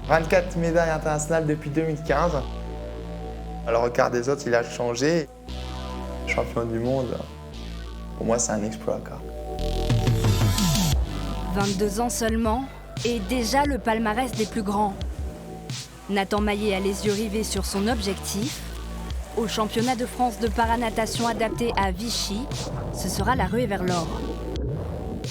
24 médailles internationales depuis 2015. Le regard des autres, il a changé. Champion du monde, pour moi, c'est un exploit. 22 ans seulement, et déjà le palmarès des plus grands. Nathan Maillet a les yeux rivés sur son objectif. Au championnat de France de paranatation adapté à Vichy, ce sera la ruée vers l'or.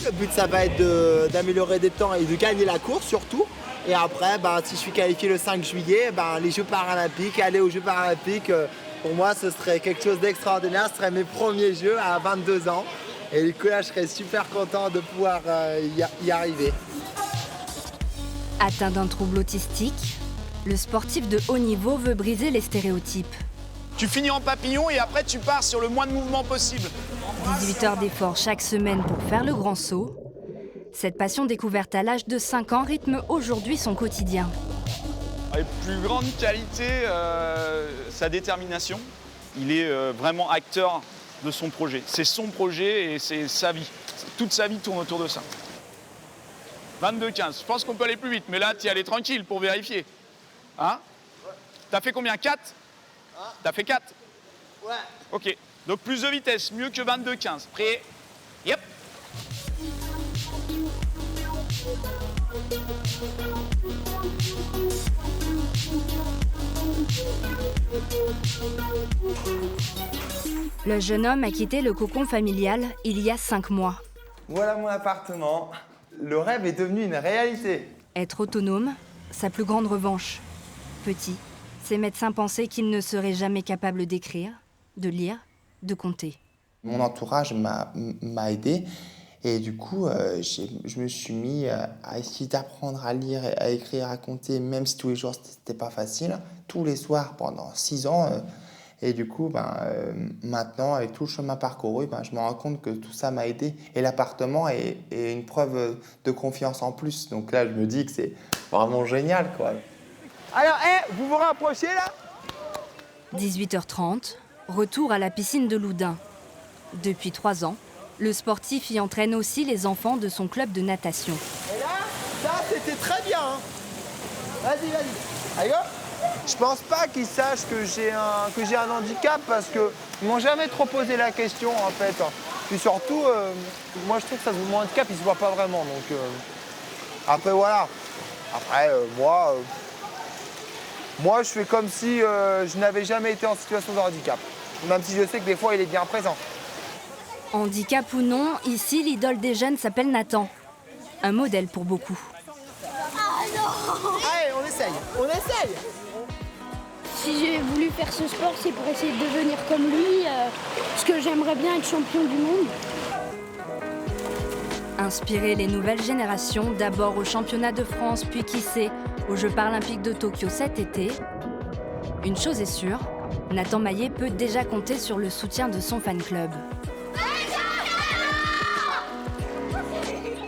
Le but, ça va être d'améliorer des temps et de gagner la course surtout. Et après, si je suis qualifié le 5 juillet, les Jeux paralympiques, aller aux Jeux paralympiques, pour moi, ce serait quelque chose d'extraordinaire. Ce seraient mes premiers Jeux à 22 ans. Et du coup, là, je serais super content de pouvoir y arriver. Atteint d'un trouble autistique, le sportif de haut niveau veut briser les stéréotypes. Tu finis en papillon et après tu pars sur le moins de mouvements possible. 18 heures d'effort chaque semaine pour faire le grand saut. Cette passion découverte à l'âge de 5 ans rythme aujourd'hui son quotidien. Les plus grandes qualités, sa détermination. Il est vraiment acteur de son projet. C'est son projet et c'est sa vie. Toute sa vie tourne autour de ça. 22-15. Je pense qu'on peut aller plus vite, mais là, tu y allais tranquille pour vérifier. Hein? T'as fait combien? 4? T'as fait 4? Ouais. Ok. Donc plus de vitesse, mieux que 22-15. Prêt? Yep. Le jeune homme a quitté le cocon familial il y a 5 mois. Voilà mon appartement. Le rêve est devenu une réalité. Être autonome, sa plus grande revanche. Petit, ses médecins pensaient qu'il ne serait jamais capable d'écrire, de lire, de compter. Mon entourage m'a aidé et du coup, je me suis mis à essayer d'apprendre à lire, à écrire, à compter, même si tous les jours c'était pas facile, tous les soirs pendant 6 ans. Et du coup, maintenant, avec tout le chemin parcouru, je me rends compte que tout ça m'a aidé. Et l'appartement est une preuve de confiance en plus. Donc là, je me dis que c'est vraiment génial, quoi. Alors, vous vous rapprochez là? 18h30, retour à la piscine de Loudun. Depuis 3 ans, le sportif y entraîne aussi les enfants de son club de natation. Et là, ça c'était très bien. Hein. Vas-y. Allez hop. Je pense pas qu'ils sachent que j'ai un handicap parce qu'ils m'ont jamais trop posé la question en fait. Puis surtout, moi je trouve que mon handicap il se voit pas vraiment. Donc après voilà. Après moi je fais comme si je n'avais jamais été en situation de handicap. Même si je sais que des fois il est bien présent. Handicap ou non, ici l'idole des jeunes s'appelle Nathan. Un modèle pour beaucoup. Ah non! Allez, on essaye! Si j'ai voulu faire ce sport, c'est pour essayer de devenir comme lui, parce que j'aimerais bien être champion du monde. Inspirer les nouvelles générations, d'abord au championnat de France, puis qui sait, aux Jeux paralympiques de Tokyo cet été. Une chose est sûre, Nathan Maillet peut déjà compter sur le soutien de son fan club.